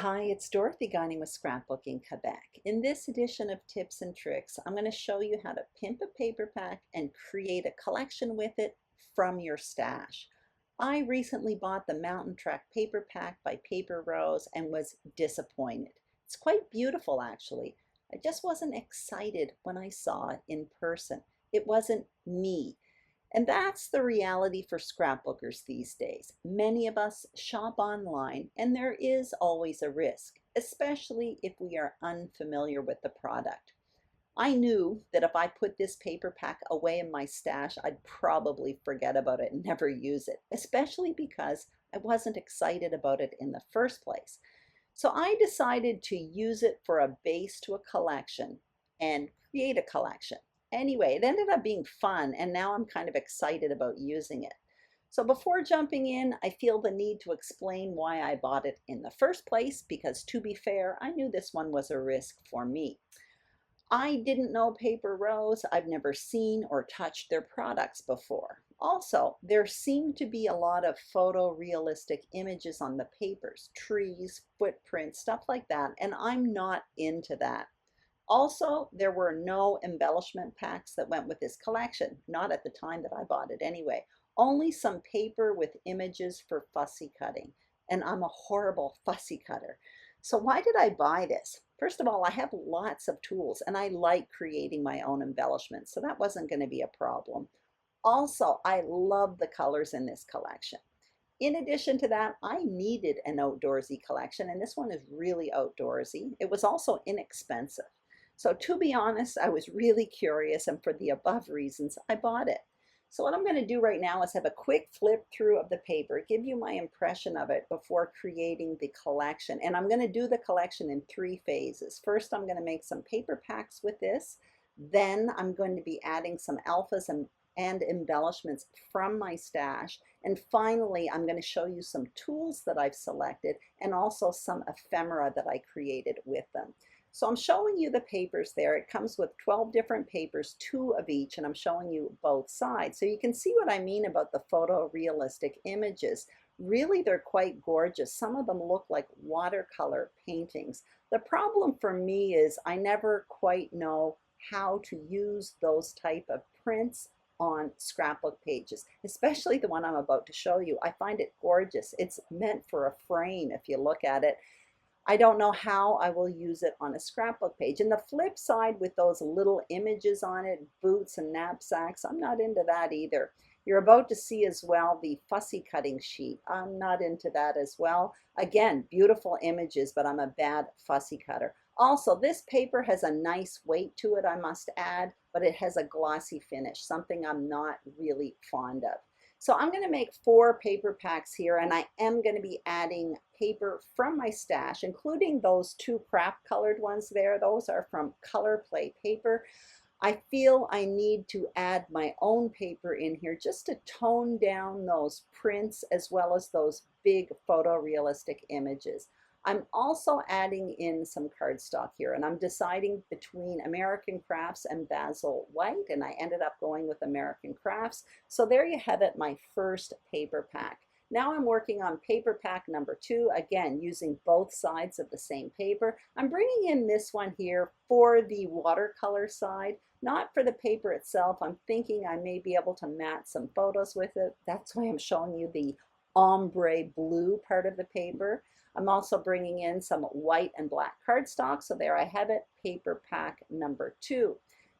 Hi, it's Dorothy Guining with Scrapbooking Quebec. In this edition of Tips and Tricks, I'm going to show you how to pimp a paper pack and create a collection with it from your stash. I recently bought the Mountain Trek paper pack by Paper Rose and was disappointed. It's quite beautiful actually. I just wasn't excited when I saw it in person. It wasn't me. And that's the reality for scrapbookers these days. Many of us shop online, and there is always a risk, especially if we are unfamiliar with the product. I knew that if I put this paper pack away in my stash, I'd probably forget about it and never use it, especially because I wasn't excited about it in the first place. So I decided to use it for a base to a collection and create a collection. Anyway, it ended up being fun, and now I'm kind of excited about using it. So before jumping in, I feel the need to explain why I bought it in the first place, because to be fair, I knew this one was a risk for me. I didn't know Paper Rose. I've never seen or touched their products before. Also, there seemed to be a lot of photorealistic images on the papers, trees, footprints, stuff like that, and I'm not into that. Also, there were no embellishment packs that went with this collection, not at the time that I bought it anyway. Only some paper with images for fussy cutting, and I'm a horrible fussy cutter. So why did I buy this? First of all, I have lots of tools and I like creating my own embellishments, so that wasn't going to be a problem. Also, I love the colors in this collection. In addition to that, I needed an outdoorsy collection, and this one is really outdoorsy. It was also inexpensive. So to be honest, I was really curious, and for the above reasons, I bought it. So what I'm going to do right now is have a quick flip through of the paper, give you my impression of it before creating the collection. And I'm going to do the collection in 3 phases. First, I'm going to make some paper packs with this. Then I'm going to be adding some alphas and embellishments from my stash. And finally, I'm going to show you some tools that I've selected and also some ephemera that I created with them. So I'm showing you the papers there. It comes with 12 different papers, 2 of each, and I'm showing you both sides. So you can see what I mean about the photorealistic images. Really, they're quite gorgeous. Some of them look like watercolor paintings. The problem for me is I never quite know how to use those type of prints on scrapbook pages, especially the one I'm about to show you. I find it gorgeous. It's meant for a frame if you look at it. I don't know how I will use it on a scrapbook page. And the flip side with those little images on it, boots and knapsacks, I'm not into that either. You're about to see as well the fussy cutting sheet. I'm not into that as well. Again, beautiful images, but I'm a bad fussy cutter. Also, this paper has a nice weight to it, I must add, but it has a glossy finish, something I'm not really fond of. So I'm going to make 4 paper packs here, and I am going to be adding paper from my stash, including those 2 craft colored ones there. Those are from Color Play Paper. I feel I need to add my own paper in here just to tone down those prints as well as those big photorealistic images. I'm also adding in some cardstock here, and I'm deciding between American Crafts and Basil White, and I ended up going with American Crafts. So there you have it, my first paper pack. Now I'm working on paper pack number 2, again using both sides of the same paper. I'm bringing in this one here for the watercolor side, not for the paper itself. I'm thinking I may be able to match some photos with it. That's why I'm showing you the ombre blue part of the paper. I'm also bringing in some white and black cardstock. So there I have it, paper pack number 2.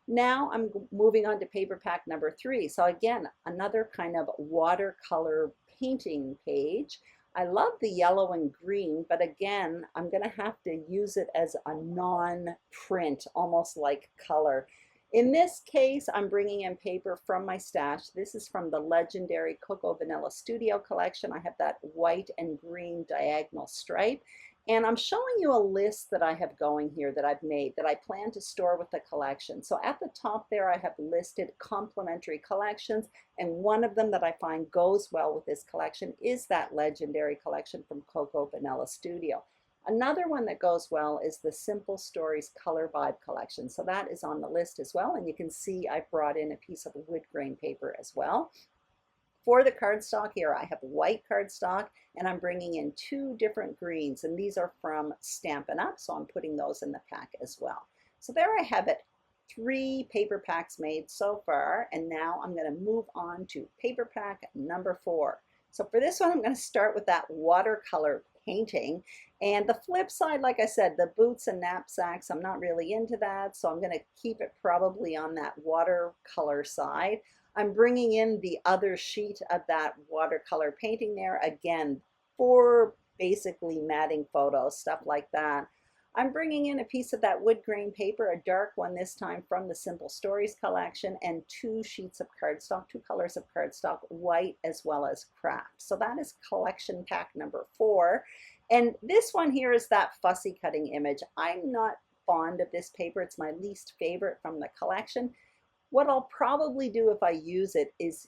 Now I'm moving on to paper pack number 3. So again, another kind of watercolor painting page. I love the yellow and green, but again, I'm going to have to use it as a non-print, almost like color. In this case, I'm bringing in paper from my stash. This is from the legendary Cocoa Vanilla Studio collection. I have that white and green diagonal stripe. And I'm showing you a list that I have going here that I've made that I plan to store with the collection. So at the top there, I have listed complementary collections, and one of them that I find goes well with this collection is that legendary collection from Cocoa Vanilla Studio. Another one that goes well is the Simple Stories Color Vibe collection. So that is on the list as well, and you can see I brought in a piece of wood grain paper as well. for the cardstock here, I have white cardstock and I'm bringing in two different greens, and these are from Stampin' Up, so I'm putting those in the pack as well. So there I have it, 3 paper packs made so far, and now I'm going to move on to paper pack number 4. So for this one, I'm going to start with that watercolor painting. And the flip side, like I said, the boots and knapsacks, I'm not really into that, so I'm going to keep it probably on that watercolor side. I'm bringing in the other sheet of that watercolor painting there, again, for basically matting photos, stuff like that. I'm bringing in a piece of that wood grain paper, a dark one this time from the Simple Stories collection, and 2 sheets of cardstock, 2 colors of cardstock, white as well as craft. So that is collection pack number 4. And this one here is that fussy cutting image. I'm not fond of this paper. It's my least favorite from the collection. What I'll probably do if I use it is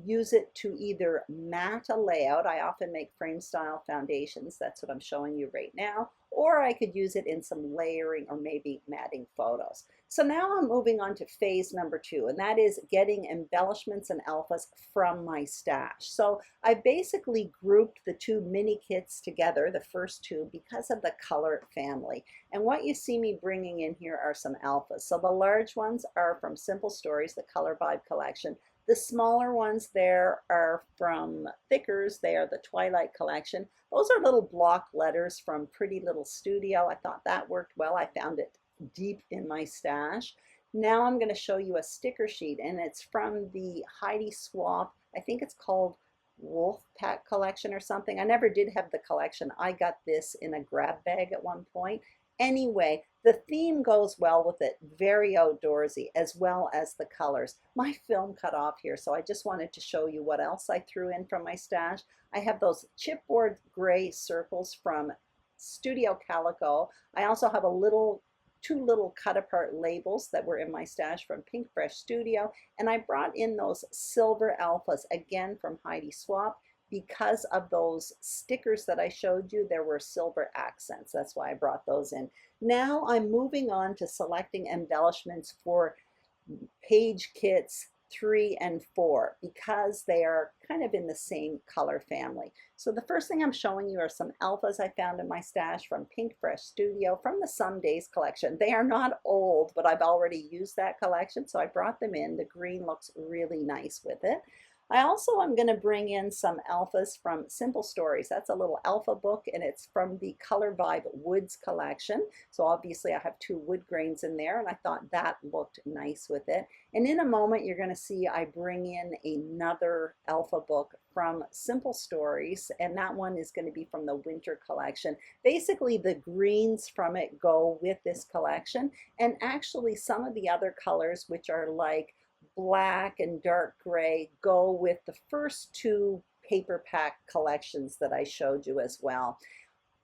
use it to either mat a layout. I often make frame style foundations. That's what I'm showing you right now. Or I could use it in some layering or maybe matting photos. So now I'm moving on to phase number 2, and that is getting embellishments and alphas from my stash. So I basically grouped the 2 mini kits together, the first 2, because of the color family. And what you see me bringing in here are some alphas. So the large ones are from Simple Stories, the Color Vibe collection. The smaller ones there are from Thickers. They are the Twilight collection. Those are little block letters from Pretty Little Studio. I thought that worked well. I found it deep in my stash. Now I'm going to show you a sticker sheet, and it's from the Heidi Swapp. I think it's called Wolf Pack collection or something. I never did have the collection. I got this in a grab bag at one point. Anyway, the theme goes well with it, very outdoorsy, as well as the colors. My film cut off here, so I just wanted to show you what else I threw in from my stash. I have those chipboard gray circles from Studio Calico. I also have two little cut apart labels that were in my stash from Pink Fresh Studio, and I brought in those silver alphas, again from Heidi Swapp. Because of those stickers that I showed you, there were silver accents. That's why I brought those in. Now I'm moving on to selecting embellishments for page kits 3 and 4 because they are kind of in the same color family. So the first thing I'm showing you are some alphas I found in my stash from Pink Fresh Studio from the Some Days collection. They are not old, but I've already used that collection, so I brought them in. The green looks really nice with it. I also am going to bring in some alphas from Simple Stories. That's a little alpha book, and it's from the Color Vibe Woods collection. So obviously I have 2 wood grains in there, and I thought that looked nice with it. And in a moment, you're going to see I bring in another alpha book from Simple Stories, and that one is going to be from the Winter collection. Basically, the greens from it go with this collection, and actually some of the other colors, which are like black and dark gray, go with the first 2 paper pack collections that I showed you as well.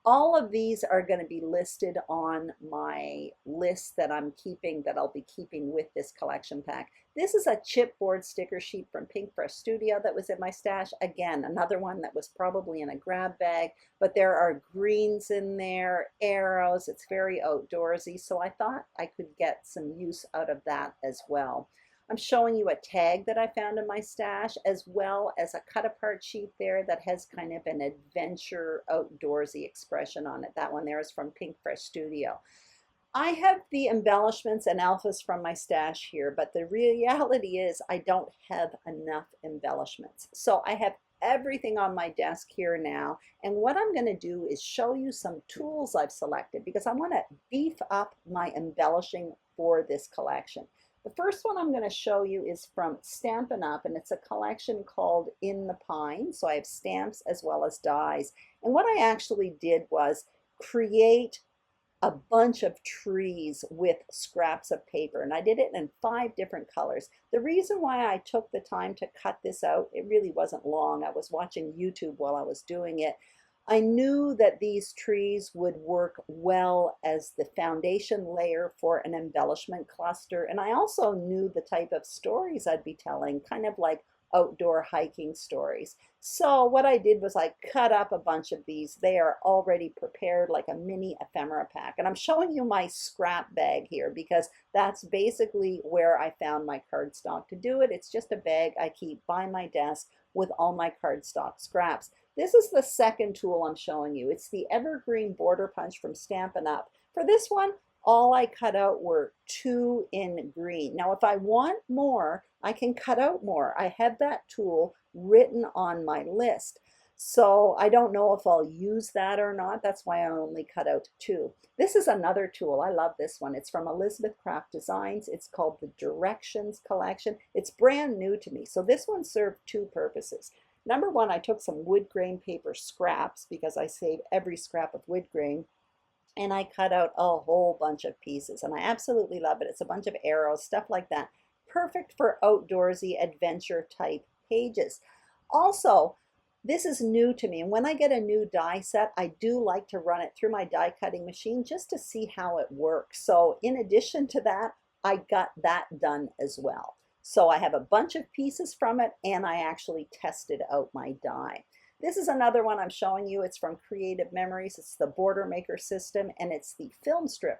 All of these are going to be listed on my list that I'm keeping, that I'll be keeping with this collection pack. This is a chipboard sticker sheet from Pink Fresh Studio that was in my stash. Again, another one that was probably in a grab bag, but there are greens in there, arrows. It's very outdoorsy, so I thought I could get some use out of that as well. I'm showing you a tag that I found in my stash, as well as a cut apart sheet there that has kind of an adventure outdoorsy expression on it. That one there is from Pink Fresh Studio. I have the embellishments and alphas from my stash here, but the reality is I don't have enough embellishments. So I have everything on my desk here now, and what I'm going to do is show you some tools I've selected because I want to beef up my embellishing for this collection. The first one I'm going to show you is from Stampin' Up, and it's a collection called In the Pine. So I have stamps as well as dies. And what I actually did was create a bunch of trees with scraps of paper, and I did it in 5 different colors. The reason why I took the time to cut this out, it really wasn't long. I was watching YouTube while I was doing it. I knew that these trees would work well as the foundation layer for an embellishment cluster, and I also knew the type of stories I'd be telling, kind of like outdoor hiking stories. So what I did was I cut up a bunch of these. They are already prepared like a mini ephemera pack. And I'm showing you my scrap bag here because that's basically where I found my cardstock to do it. It's just a bag I keep by my desk with all my cardstock scraps. This is the second tool I'm showing you. It's the Evergreen Border Punch from Stampin' Up. For this one, all I cut out were 2 in green. Now, if I want more, I can cut out more. I have that tool written on my list. So I don't know if I'll use that or not. That's why I only cut out 2. This is another tool. I love this one. It's from Elizabeth Craft Designs. It's called the Directions Collection. It's brand new to me. So this one served 2 purposes. Number one, I took some wood grain paper scraps because I save every scrap of wood grain, and I cut out a whole bunch of pieces, and I absolutely love it. It's a bunch of arrows, stuff like that. Perfect for outdoorsy adventure type pages. Also, this is new to me, and when I get a new die set, I do like to run it through my die cutting machine just to see how it works. So in addition to that, I got that done as well. So I have a bunch of pieces from it, and I actually tested out my die. This is another one I'm showing you. It's from Creative Memories. It's the Border Maker system, and it's the film strip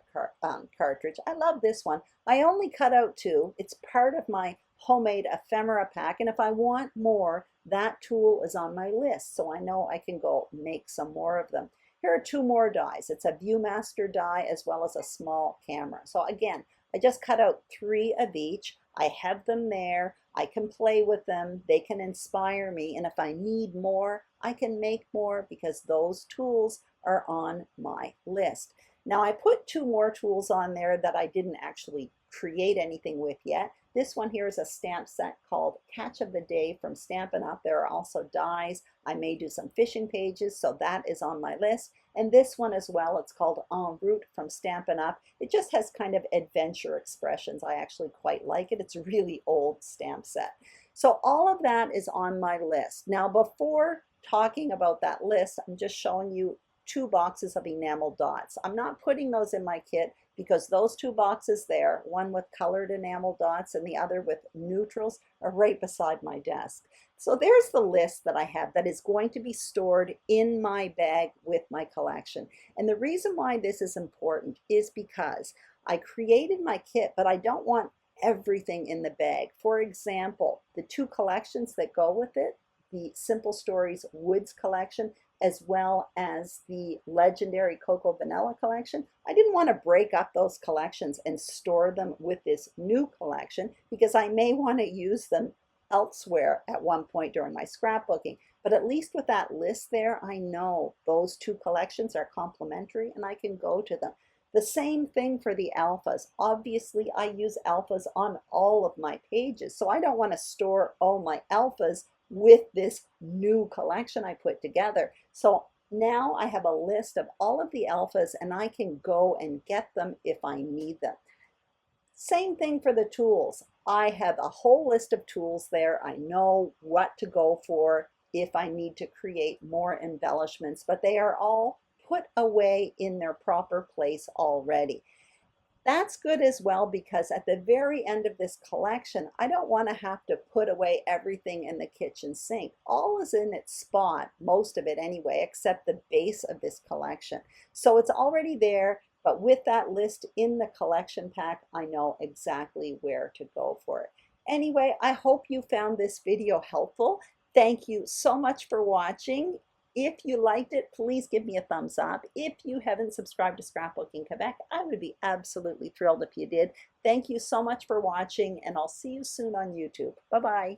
cartridge. I love this one. I only cut out 2. It's part of my homemade ephemera pack, and if I want more, that tool is on my list, so I know I can go make some more of them. Here are 2 more dies. It's a Viewmaster die as well as a small camera. So again, I just cut out 3 of each. I have them there. I can play with them. They can inspire me. And if I need more, I can make more because those tools are on my list. Now I put 2 more tools on there that I didn't actually create anything with yet. This one here is a stamp set called Catch of the Day from Stampin' Up. There are also dies. I may do some fishing pages, so that is on my list. And this one as well, it's called En Route from Stampin' Up. It just has kind of adventure expressions. I actually quite like it. It's a really old stamp set. So all of that is on my list. Now before talking about that list, I'm just showing you 2 boxes of enamel dots. I'm not putting those in my kit because those 2 boxes there, one with colored enamel dots and the other with neutrals, are right beside my desk. So there's the list that I have that is going to be stored in my bag with my collection. And the reason why this is important is because I created my kit, but I don't want everything in the bag. For example, the 2 collections that go with it, the Simple Stories Woods collection, as well as the Legendary Cocoa Vanilla collection. I didn't want to break up those collections and store them with this new collection because I may want to use them elsewhere at one point during my scrapbooking. But at least with that list there, I know those 2 collections are complementary and I can go to them. The same thing for the alphas. Obviously, I use alphas on all of my pages, so I don't want to store all my alphas with this new collection I put together. So now I have a list of all of the alphas and I can go and get them if I need them. Same thing for the tools. I have a whole list of tools there. I know what to go for if I need to create more embellishments, but they are all put away in their proper place already. That's good as well because at the very end of this collection, I don't want to have to put away everything in the kitchen sink. All is in its spot, most of it anyway, except the base of this collection. So it's already there, but with that list in the collection pack, I know exactly where to go for it. Anyway, I hope you found this video helpful. Thank you so much for watching. If you liked it, please give me a thumbs up. If you haven't subscribed to Scrapbooking Quebec, I would be absolutely thrilled if you did. Thank you so much for watching, and I'll see you soon on YouTube. Bye-bye.